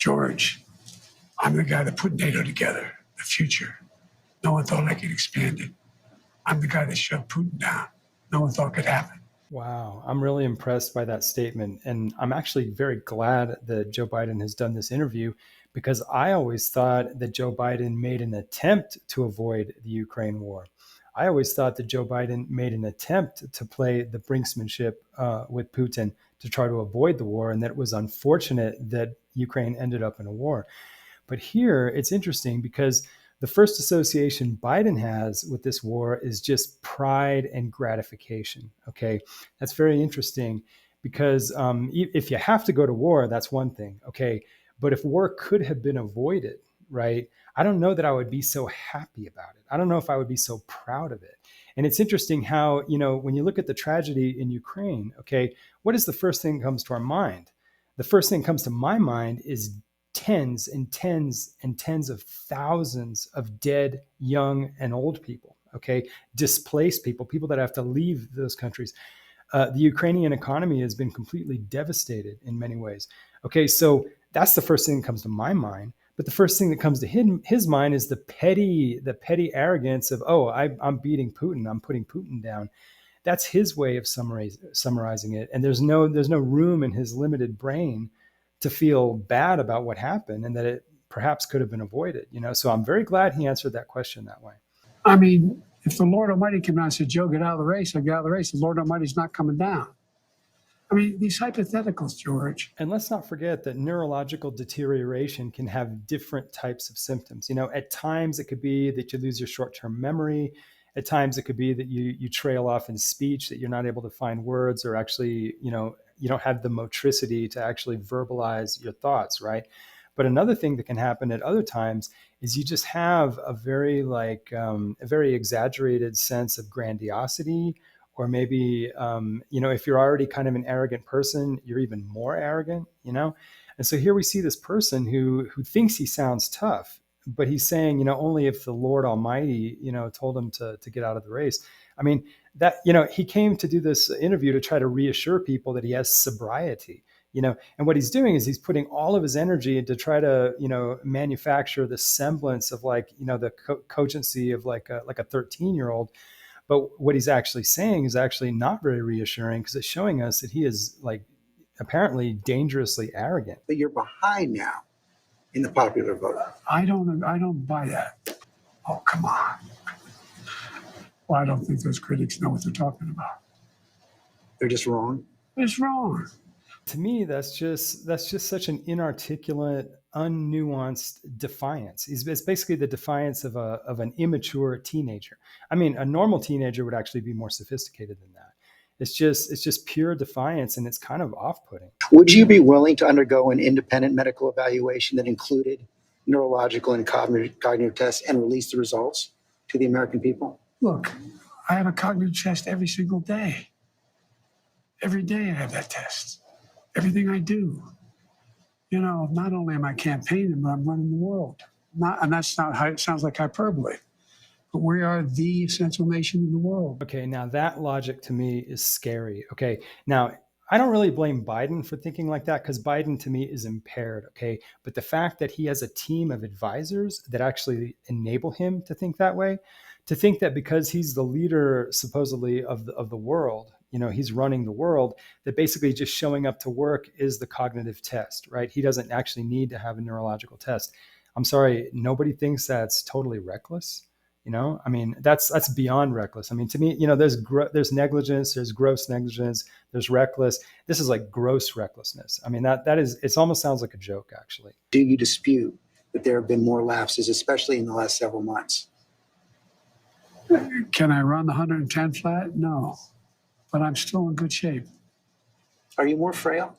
George, I'm the guy that put NATO together, the future. No one thought I could expand it. I'm the guy that shoved Putin down. No one thought could happen. Wow, I'm really impressed by that statement. And I'm actually very glad that Joe Biden has done this interview, because I always thought that Joe Biden made an attempt to avoid the Ukraine war. I always thought that Joe Biden made an attempt to play the brinksmanship with Putin to try to avoid the war, and that it was unfortunate that Ukraine ended up in a war. But here it's interesting because the first association Biden has with this war is just pride and gratification. Okay. That's very interesting because if you have to go to war, that's one thing. Okay. But if war could have been avoided, right, I don't know that I would be so happy about it. I don't know if I would be so proud of it. And it's interesting how, when you look at the tragedy in Ukraine, okay, what is the first thing that comes to our mind? The first thing that comes to my mind is tens and tens and tens of thousands of dead young and old people, okay, displaced people, people that have to leave those countries. The Ukrainian economy has been completely devastated in many ways. Okay, so that's the first thing that comes to my mind. But the first thing that comes to his mind is the petty arrogance of, oh, I'm beating Putin, I'm putting Putin down. That's his way of summarizing it. And there's no room in his limited brain to feel bad about what happened and that it perhaps could have been avoided. So I'm very glad he answered that question that way. I mean, if the Lord Almighty came down and said, Joe, get out of the race, I get out of the race, the Lord Almighty's not coming down. I mean, these hypotheticals, George. And let's not forget that neurological deterioration can have different types of symptoms. At times it could be that you lose your short-term memory. At times it could be that you trail off in speech, that you're not able to find words, or actually, you don't have the motricity to actually verbalize your thoughts, right? But another thing that can happen at other times is you just have a very a very exaggerated sense of grandiosity, or maybe, if you're already kind of an arrogant person, you're even more arrogant, And so here we see this person who thinks he sounds tough, but he's saying, only if the Lord Almighty, told him to get out of the race. I mean, that, he came to do this interview to try to reassure people that he has sobriety, and what he's doing is he's putting all of his energy to try to, manufacture the semblance of the cogency of like a 13-year-old. But what he's actually saying is actually not very reassuring, because it's showing us that he is apparently dangerously arrogant. But you're behind now in the popular vote. I don't buy that. Oh, come on. Well, I don't think those critics know what they're talking about. They're just wrong. It's wrong. To me, that's just such an inarticulate, unnuanced defiance. It's basically the defiance of an immature teenager. I mean, a normal teenager would actually be more sophisticated than that. It's just pure defiance, and it's kind of off-putting. Would you be willing to undergo an independent medical evaluation that included neurological and cognitive tests and release the results to the American people? Look, I have a cognitive test every single day. Every day I have that test. Everything I do. Not only am I campaigning, but I'm running the world. And that's not how it sounds like hyperbole. But we are the essential nation in the world. Okay, now that logic to me is scary. Okay, now I don't really blame Biden for thinking like that, because Biden to me is impaired. Okay, but the fact that he has a team of advisors that actually enable him to think that way, to think that because he's the leader supposedly of the world, he's running the world, that basically just showing up to work is the cognitive test, right? He doesn't actually need to have a neurological test. I'm sorry, nobody thinks that's totally reckless. I mean, that's beyond reckless. I mean, to me, there's negligence, there's gross negligence, there's reckless. This is like gross recklessness. I mean, that is, it almost sounds like a joke, actually. Do you dispute that there have been more lapses, especially in the last several months? Can I run the 110 flat? No, but I'm still in good shape. Are you more frail?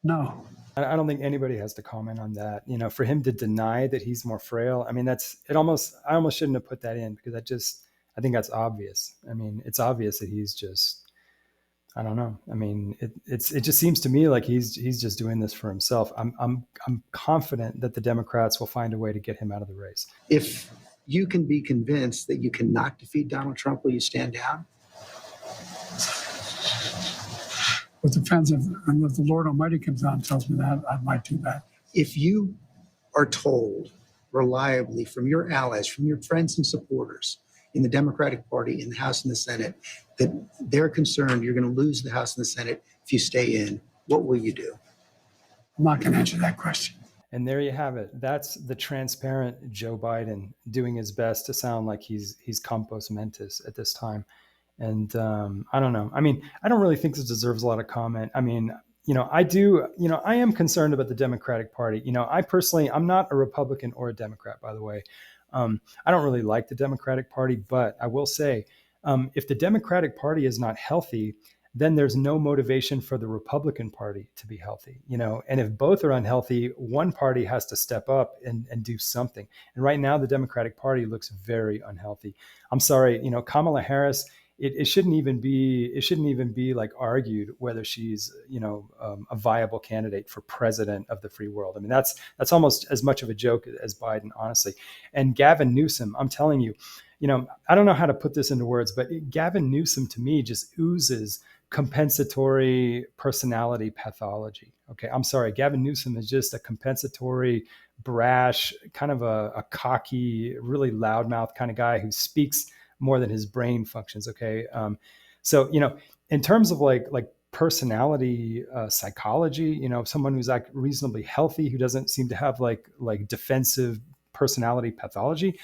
No. I don't think anybody has to comment on that. For him to deny that he's more frail, I mean, I almost shouldn't have put that in, because I think that's obvious. I mean, it's obvious that he's just, I don't know. I mean, it just seems to me like he's just doing this for himself. I'm confident that the Democrats will find a way to get him out of the race. If you can be convinced that you cannot defeat Donald Trump, will you stand down? It depends if the Lord Almighty comes out and tells me that, I might do that. If you are told reliably from your allies, from your friends and supporters in the Democratic Party, in the House and the Senate, that they're concerned you're going to lose the House and the Senate if you stay in, what will you do? I'm not going to answer that question. And there you have it. That's the transparent Joe Biden doing his best to sound like he's compos mentis at this time. And I don't know. I mean, I don't really think this deserves a lot of comment. I mean, I am concerned about the Democratic Party. I personally, I'm not a Republican or a Democrat, by the way. I don't really like the Democratic Party, but I will say, if the Democratic Party is not healthy, then there's no motivation for the Republican Party to be healthy, and if both are unhealthy, one party has to step up and do something. And right now, the Democratic Party looks very unhealthy. I'm sorry, Kamala Harris, it shouldn't even be like argued whether she's, a viable candidate for president of the free world. I mean, that's almost as much of a joke as Biden, honestly. And Gavin Newsom, I'm telling you, I don't know how to put this into words, but Gavin Newsom to me just oozes compensatory personality pathology. Okay, I'm sorry. Gavin Newsom is just a compensatory, brash, kind of a cocky, really loudmouth kind of guy who speaks more than his brain functions. Okay, so in terms of like personality psychology, someone who's like reasonably healthy, who doesn't seem to have like defensive personality pathology,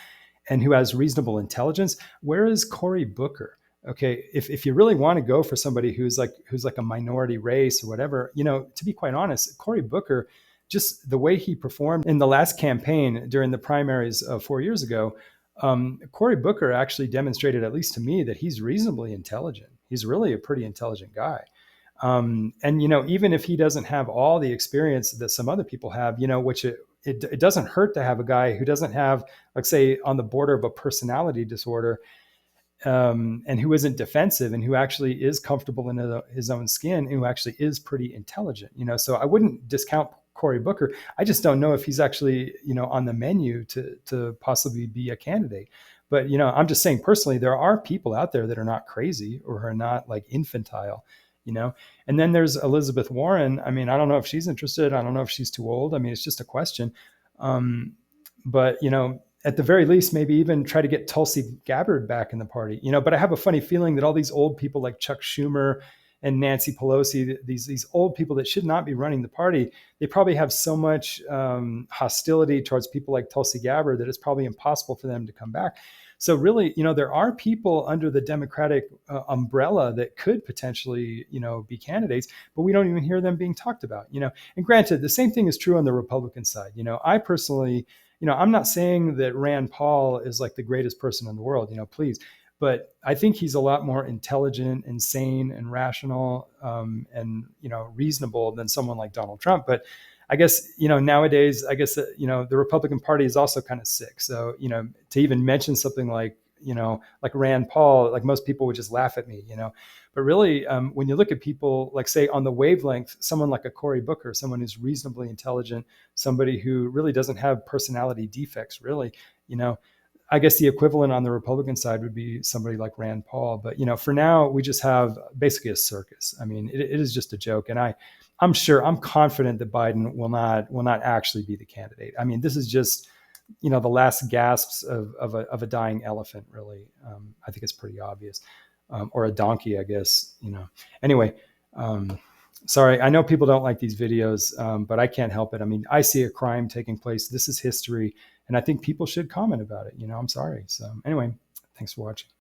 and who has reasonable intelligence. Where is Cory Booker? Okay, if you really want to go for somebody who's like a minority race or whatever, to be quite honest, Cory Booker, just the way he performed in the last campaign during the primaries 4 years ago, Cory Booker actually demonstrated, at least to me, that he's reasonably intelligent. He's really a pretty intelligent guy. And even if he doesn't have all the experience that some other people have, which it doesn't hurt to have a guy who doesn't have, like, say, on the border of a personality disorder, and who isn't defensive, and who actually is comfortable in his own skin, and who actually is pretty intelligent. So I wouldn't discount Cory Booker. I just don't know if he's actually, on the menu to possibly be a candidate. But, I'm just saying personally, there are people out there that are not crazy or are not like infantile, and then there's Elizabeth Warren. I mean, I don't know if she's interested. I don't know if she's too old. I mean, it's just a question. But, at the very least, maybe even try to get Tulsi Gabbard back in the party, but I have a funny feeling that all these old people like Chuck Schumer and Nancy Pelosi, these old people that should not be running the party, they probably have so much hostility towards people like Tulsi Gabbard that it's probably impossible for them to come back. So really, there are people under the Democratic umbrella that could potentially, be candidates, but we don't even hear them being talked about, And granted, the same thing is true on the Republican side. I personally, I'm not saying that Rand Paul is like the greatest person in the world, please. But I think he's a lot more intelligent and sane and rational and, reasonable than someone like Donald Trump. But I guess, nowadays, the Republican Party is also kind of sick. So, to even mention something like Rand Paul, like most people would just laugh at me, But really, when you look at people, like, say, on the wavelength, someone like a Cory Booker, someone who's reasonably intelligent, somebody who really doesn't have personality defects, really, I guess the equivalent on the Republican side would be somebody like Rand Paul. But, for now, we just have basically a circus. I mean, it is just a joke. And I'm confident that Biden will not actually be the candidate. I mean, this is just, the last gasps of a dying elephant, really. I think it's pretty obvious. Or a donkey, I guess, Anyway, sorry, I know people don't like these videos, but I can't help it. I mean, I see a crime taking place. This is history. And I think people should comment about it. I'm sorry. So anyway, thanks for watching.